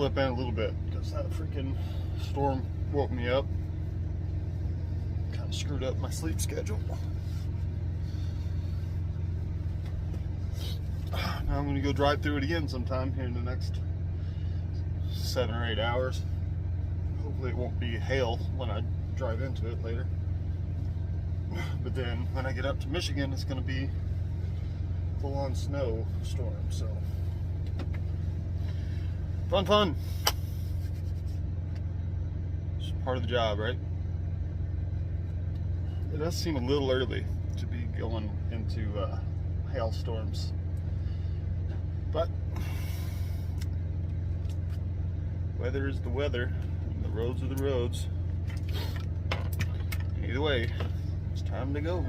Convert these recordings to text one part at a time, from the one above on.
slept in a little bit because that freaking storm woke me up. Kind of screwed up my sleep schedule. Now I'm going to go drive through it again sometime here in the next 7 or 8 hours. Hopefully it won't be hail when I drive into it later. But then when I get up to Michigan, it's going to be full-on snow storm. So fun. It's part of the job, right? It does seem a little early to be going into hailstorms, but weather is the weather, and the roads are the roads. Either way, it's time to go.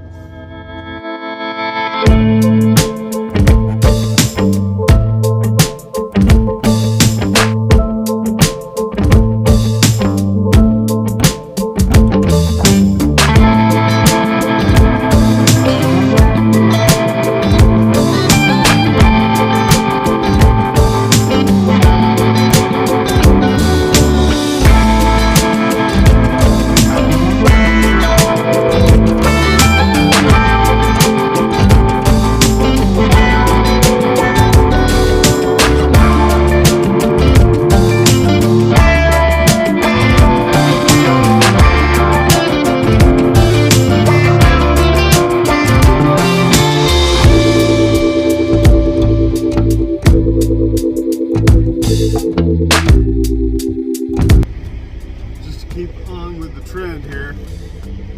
Keep on with the trend here.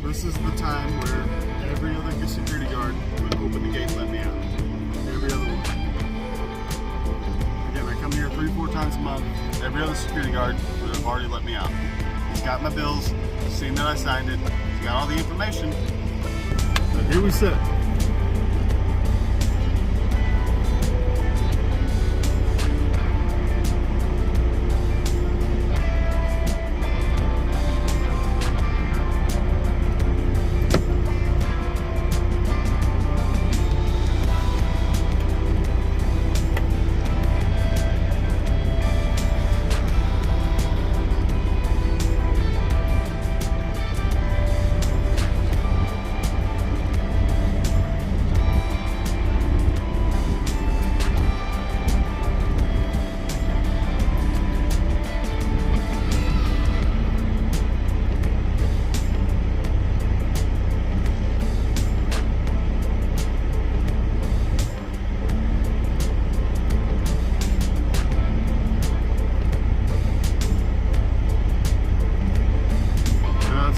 This is the time where every other security guard would open the gate and let me out. Every other one. Again, I come here 3-4 times a month. Every other security guard would have already let me out. He's got my bills, seen that I signed it, he's got all the information. But here we sit.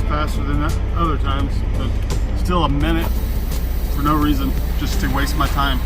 Faster than other times, but still a minute for no reason, just to waste my time.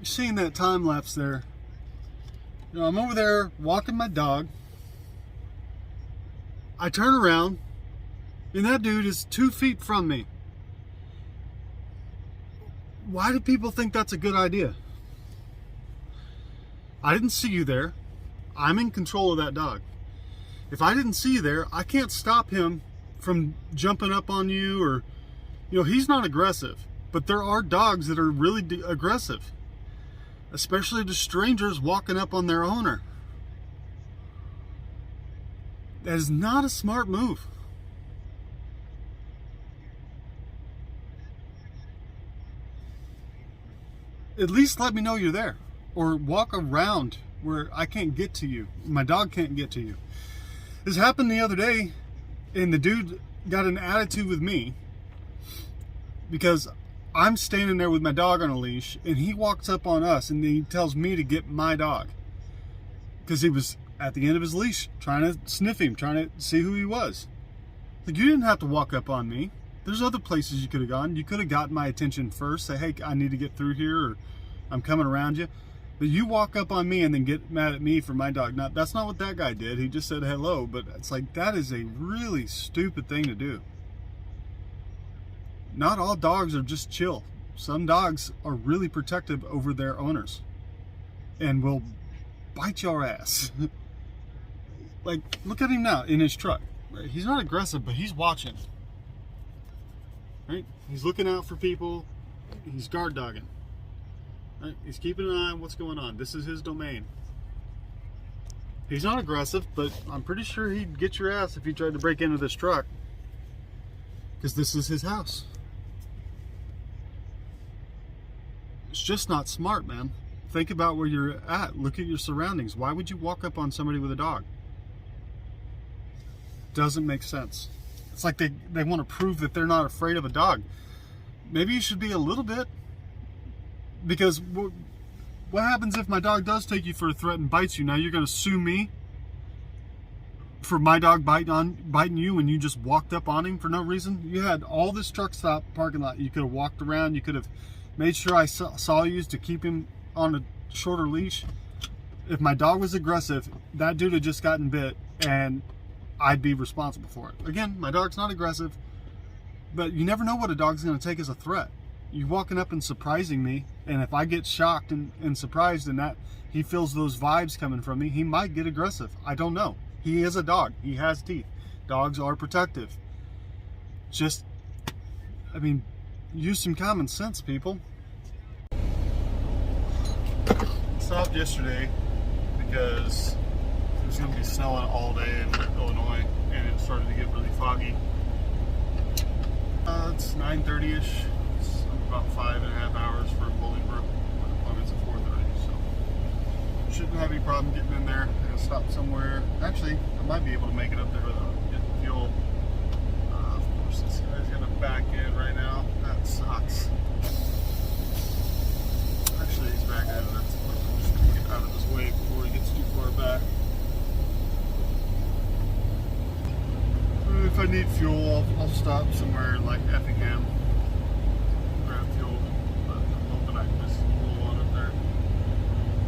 Seeing that time lapse there, you know, I'm over there walking my dog. I turn around and that dude is 2 feet from me. Why do people think that's a good idea? I didn't see you there. I'm in control of that dog. If I didn't see you there, I can't stop him from jumping up on you, or, you know, he's not aggressive. But there are dogs that are really aggressive, especially to strangers walking up on their owner. That is not a smart move. At least let me know you're there, or walk around where I can't get to you. My dog can't get to you. This happened the other day, and the dude got an attitude with me because I'm standing there with my dog on a leash, and he walks up on us and he tells me to get my dog because he was at the end of his leash trying to sniff him, trying to see who he was. Like, you didn't have to walk up on me. There's other places you could have gone. You could have gotten my attention first, say, hey, I need to get through here, or I'm coming around you. But you walk up on me and then get mad at me for my dog. Now, that's not what that guy did. He just said hello, but it's like, that is a really stupid thing to do. Not all dogs are just chill. Some dogs are really protective over their owners and will bite your ass. Like, look at him now in his truck. Right? He's not aggressive, but he's watching. Right? He's looking out for people. He's guard dogging. Right? He's keeping an eye on what's going on. This is his domain. He's not aggressive, but I'm pretty sure he'd get your ass if you tried to break into this truck, because this is his house. It's just not smart, man. Think about where you're at. Look at your surroundings. Why would you walk up on somebody with a dog? Doesn't make sense. It's like they want to prove that they're not afraid of a dog. Maybe you should be a little bit. Because what happens if my dog does take you for a threat and bites you? Now you're going to sue me for my dog biting you when you just walked up on him for no reason? You had all this truck stop parking lot. You could have walked around. You could have made sure I saw you to keep him on a shorter leash. If my dog was aggressive, that dude had just gotten bit, and I'd be responsible for it. Again, my dog's not aggressive, but you never know what a dog's going to take as a threat. You walking up and surprising me, and if I get shocked and surprised and that he feels those vibes coming from me, he might get aggressive. I don't know. He is a dog. He has teeth. Dogs are protective. Just, I mean, use some common sense, people. Stopped yesterday because it was going to be snowing all day in Illinois, and it started to get really foggy. It's 9:30ish. It's about 5.5 hours for Bolingbrook. My appointment's at 4:30, so shouldn't have any problem getting in there. I'm gonna stop somewhere. Actually, I might be able to make it up there without getting fuel. Of course, this guy's gonna back in right now. That sucks. Actually, he's backing in. That's I'm just gonna get out of his way before he gets too far back. If I need fuel, I'll stop somewhere in like Effingham, grab fuel, but I'm hoping I can just roll on up there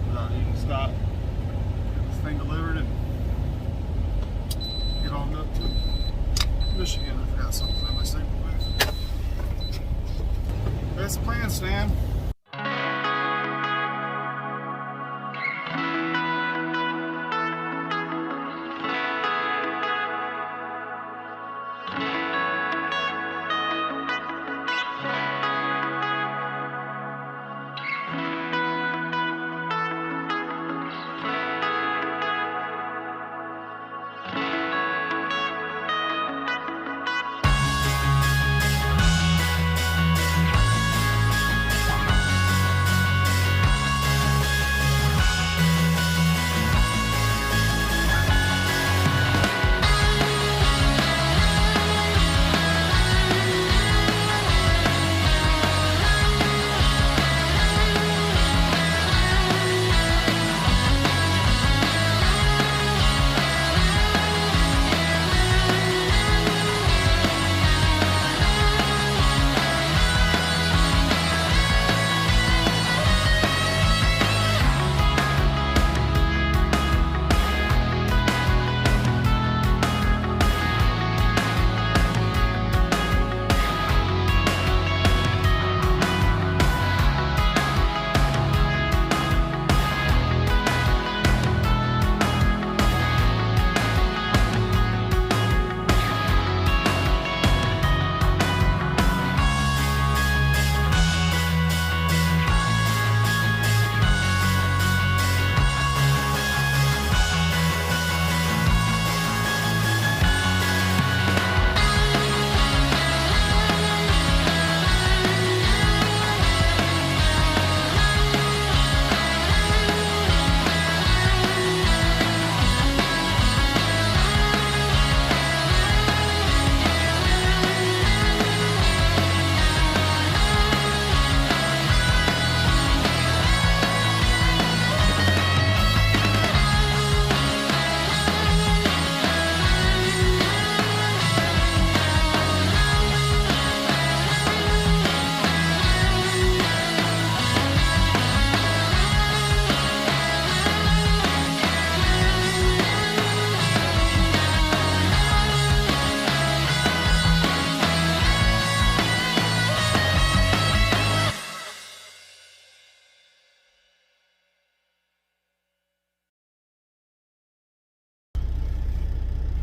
without needing to stop, get this thing delivered, and get on up to Michigan. I forgot something on my signal booth. That's the plan, Stan.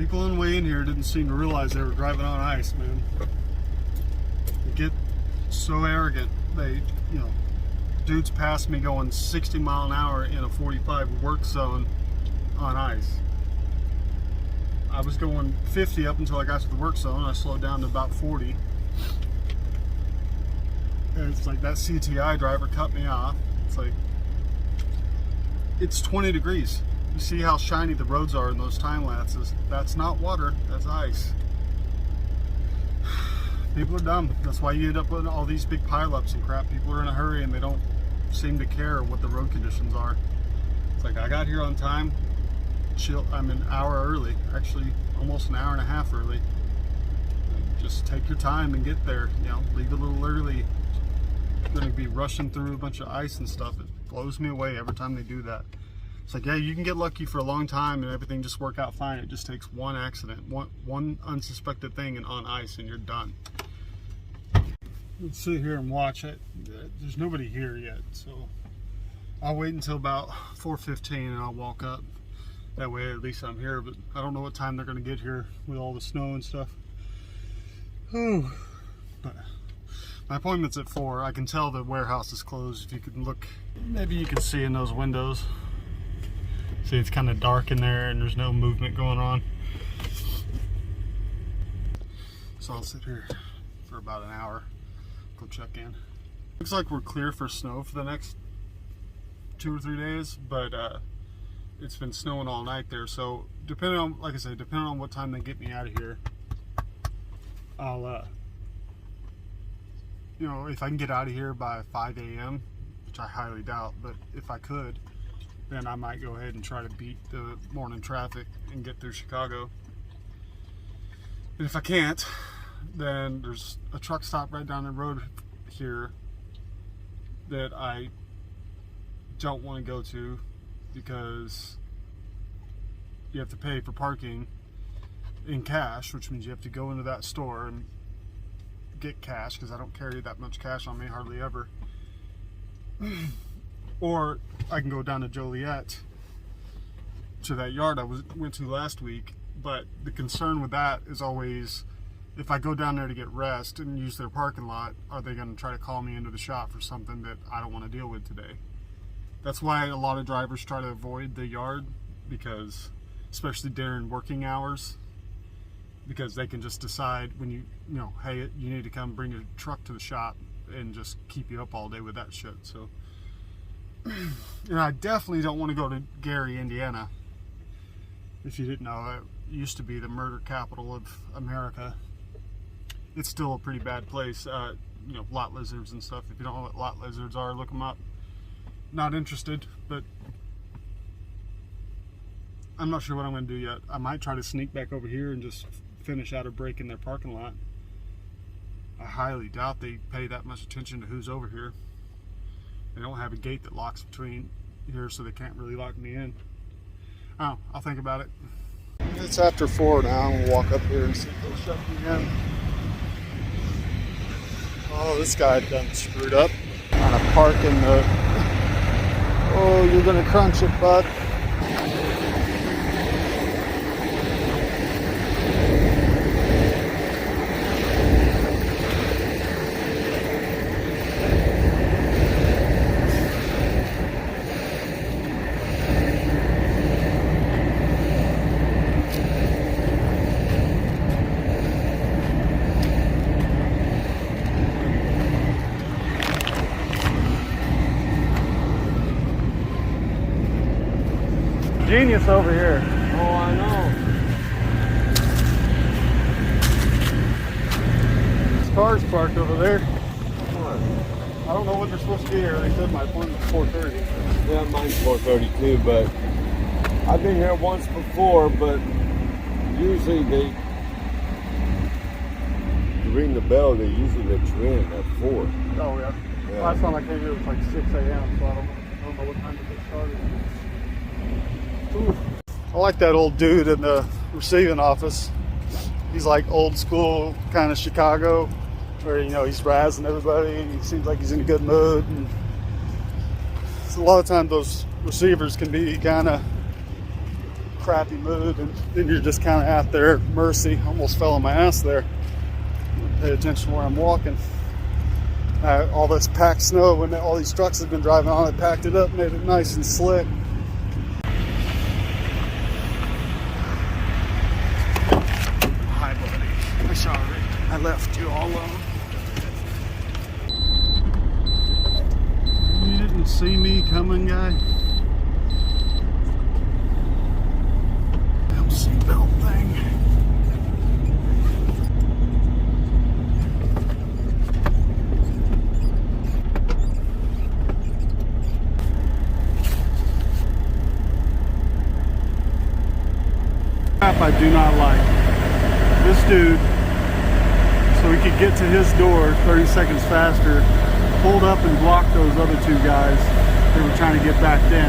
People on the way in here didn't seem to realize they were driving on ice, man. They get so arrogant. They, you know, dudes passed me going 60 mile an hour in a 45 work zone on ice. I was going 50 up until I got to the work zone. I slowed down to about 40. And it's like that CTI driver cut me off. It's like, it's 20 degrees. You see how shiny the roads are in those time lapses. That's not water, that's ice. People are dumb. That's why you end up with all these big pileups and crap. People are in a hurry and they don't seem to care what the road conditions are. It's like, I got here on time. Chill. I'm an hour early, actually almost an hour and a half early. Just take your time and get there. You know, leave a little early. You're going to be rushing through a bunch of ice and stuff. It blows me away every time they do that. It's like, yeah, you can get lucky for a long time and everything just work out fine. It just takes one accident, one unsuspected thing and on ice, and you're done. Let's sit here and watch it. There's nobody here yet, so I'll wait until about 4:15 and I'll walk up. That way at least I'm here, but I don't know what time they're going to get here with all the snow and stuff. Oh, but my appointment's at 4. I can tell the warehouse is closed. If you can look, maybe you can see in those windows. See, it's kind of dark in there and there's no movement going on. So I'll sit here for about an hour, go check in. Looks like we're clear for snow for the next 2 or 3 days, but it's been snowing all night there, so depending on, like I said, depending on what time they get me out of here, I'll you know, if I can get out of here by 5 a.m., which I highly doubt, but if I could, then I might go ahead and try to beat the morning traffic and get through Chicago. And if I can't, then there's a truck stop right down the road here that I don't want to go to, because you have to pay for parking in cash, which means you have to go into that store and get cash, because I don't carry that much cash on me, hardly ever. Or I can go down to Joliet to that yard I went to last week, but the concern with that is always, if I go down there to get rest and use their parking lot, are they going to try to call me into the shop for something that I don't want to deal with today? That's why a lot of drivers try to avoid the yard, because especially during working hours, because they can just decide when you know, hey, you need to come bring your truck to the shop and just keep you up all day with that shit. So, and I definitely don't want to go to Gary, Indiana. If you didn't know, it used to be the murder capital of America. It's still a pretty bad place. You know, lot lizards and stuff. If you don't know what lot lizards are, look them up. Not interested, but I'm not sure what I'm going to do yet. I might try to sneak back over here and just finish out a break in their parking lot. I highly doubt they pay that much attention to who's over here. They don't have a gate that locks between here, so they can't really lock me in. Oh, I'll think about it. It's after 4 now. We'll walk up here and see if they'll shut me in. Oh, this guy done screwed up. Trying to park in the... Oh, you're gonna crunch it, bud. Genius over here. Oh, I know. This car's parked over there. What? I don't know what they're supposed to be here. They said my appointment's 4:30. Yeah, mine's 4:32, but I've been here once before, but usually they ring the bell, they usually let you in at 4. Oh, yeah. Yeah. Last time I came here was like 6 a.m., so I don't know what time to get started. Ooh. I like that old dude in the receiving office. He's like old school kind of Chicago, where, you know, he's razzing everybody and he seems like he's in a good mood. And so a lot of times those receivers can be kind of crappy mood, and then you're just kind of at their mercy. Almost fell on my ass there. Pay attention where I'm walking. All this packed snow, when all these trucks have been driving on it, packed it up, made it nice and slick. Hi, buddy. I'm sorry I left you all alone. You didn't see me coming, guy? Damn seatbelt thing. I do not like this dude, so he could get to his door 30 seconds faster, pulled up and blocked those other two guys that were trying to get backed in.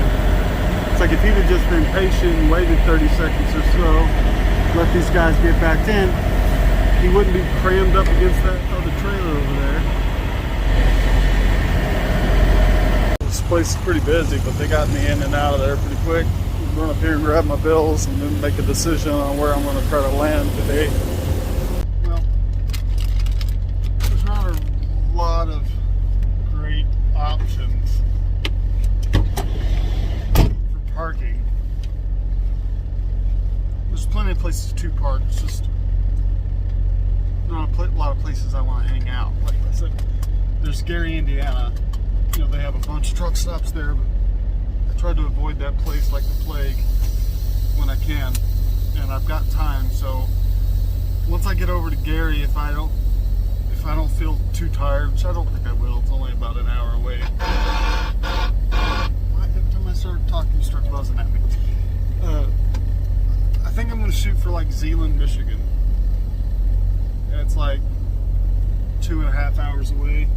It's like if he'd have just been patient and waited 30 seconds or so, let these guys get backed in, he wouldn't be crammed up against that other trailer over there. This place is pretty busy, but they got me in and out of there pretty quick. Run up here and grab my bills and then make a decision on where I'm going to try to land today. Well, there's not a lot of great options for parking. There's plenty of places to park. It's just not a lot of places I want to hang out. Like I said, there's Gary, Indiana. You know, they have a bunch of truck stops there, but I try to avoid that place like the plague when I can, and I've got time. So once I get over to Gary, if I don't feel too tired, which I don't think I will, it's only about an hour away. Every time I start talking, you start buzzing at me. I think I'm going to shoot for like Zeeland, Michigan. And it's like 2.5 hours away.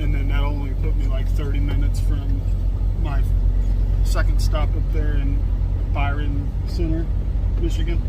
And then that'll only put me like 30 minutes from my second stop up there in Byron Center, Michigan.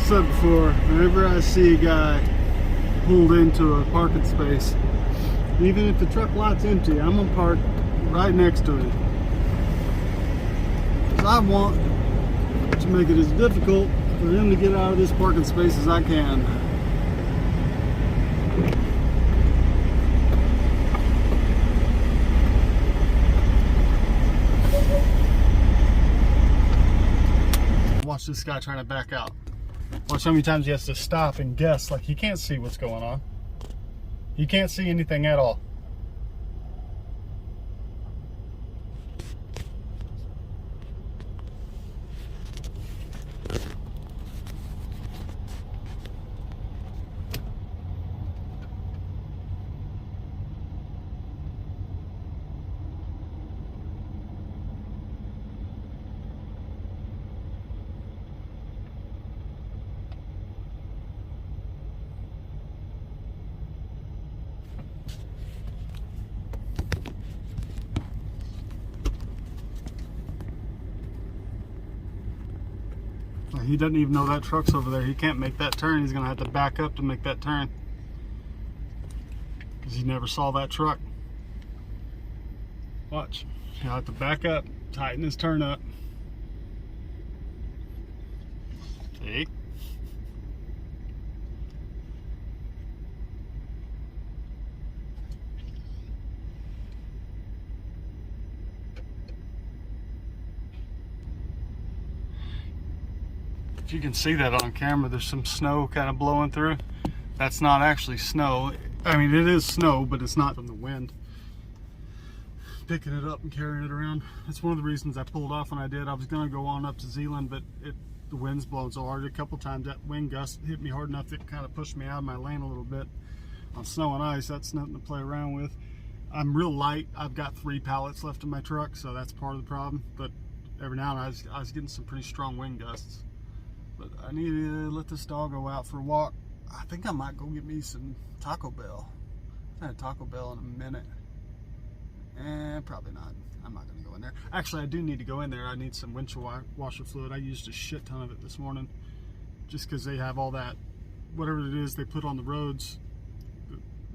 Said before, whenever I see a guy pulled into a parking space. Even if the truck lot's empty, I'm gonna park right next to it. Because I want to make it as difficult for him to get out of this parking space as I can. Watch this guy trying to back out. Watch how many times he has to stop and guess, like he can't see what's going on. He can't see anything at all. He doesn't even know that truck's over there. He can't make that turn. He's gonna have to back up to make that turn because he never saw that truck. Watch. He'll have to back up, tighten his turn up. See? If you can see that on camera, there's some snow kind of blowing through. That's not actually snow. I mean, it is snow, but it's not from the wind. Picking it up and carrying it around. That's one of the reasons I pulled off when I did. I was going to go on up to Zealand, but the wind's blowing so hard. A couple times that wind gust hit me hard enough that it kind of pushed me out of my lane a little bit. On snow and ice, that's nothing to play around with. I'm real light. I've got 3 pallets left in my truck, so that's part of the problem. But every now and then I was getting some pretty strong wind gusts. But I need to let this dog go out for a walk. I think I might go get me some Taco Bell. I haven't had Taco Bell in a minute. Probably not. I'm not going to go in there. Actually, I do need to go in there. I need some windshield washer fluid. I used a shit ton of it this morning. Just because they have all that, whatever it is they put on the roads,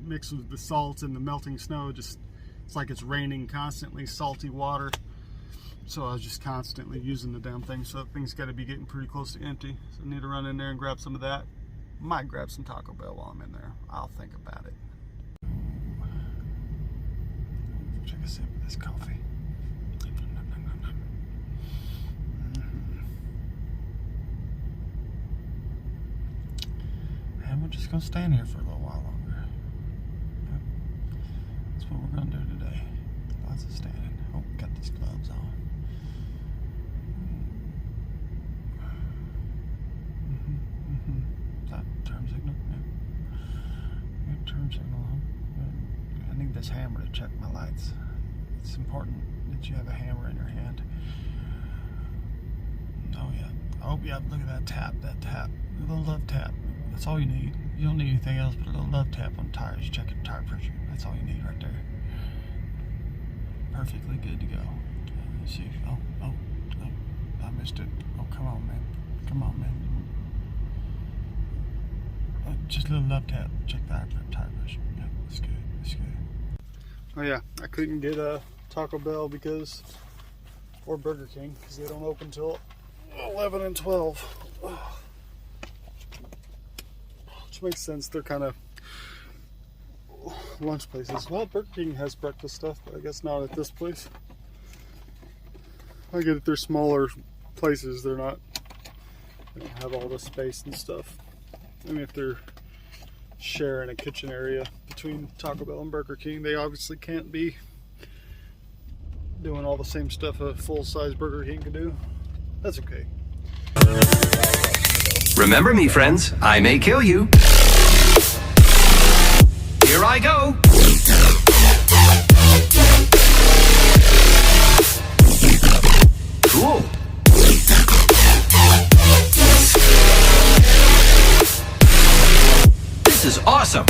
mixed with the salt and the melting snow. Just, it's like it's raining constantly, salty water. So I was just constantly using the damn thing, so that thing's got to be getting pretty close to empty. So I need to run in there and grab some of that. Might grab some Taco Bell while I'm in there. I'll think about it. Check a sip of this coffee. And we're just going to stand here for a little while longer. Yep. That's what we're going to do today. Lots of standing. Oh, we got these gloves on. Is that turn signal? Yeah. Good turn signal on. I need this hammer to check my lights. It's important that you have a hammer in your hand. Oh yeah. Oh yeah, look at that tap. That tap. A little love tap. That's all you need. You don't need anything else but a little love tap on tires. Check your tire pressure. That's all you need right there. Perfectly good to go. Let's see. Oh, I missed it. Oh, come on, man. Come on, man. Just a little love tap. Check the tire pressure. Yeah, that's good. That's good. Oh yeah, I couldn't get a Taco Bell or Burger King because they don't open till 11 and 12. Which makes sense. They're kind of lunch places. Well, Burger King has breakfast stuff, but I guess not at this place. I get it. They're smaller places. They don't have all the space and stuff. I mean, if they're sharing a kitchen area between Taco Bell and Burger King, they obviously can't be doing all the same stuff a full-size Burger King can do. That's okay. Remember me, friends. I may kill you. Here I go. Cool. This is awesome.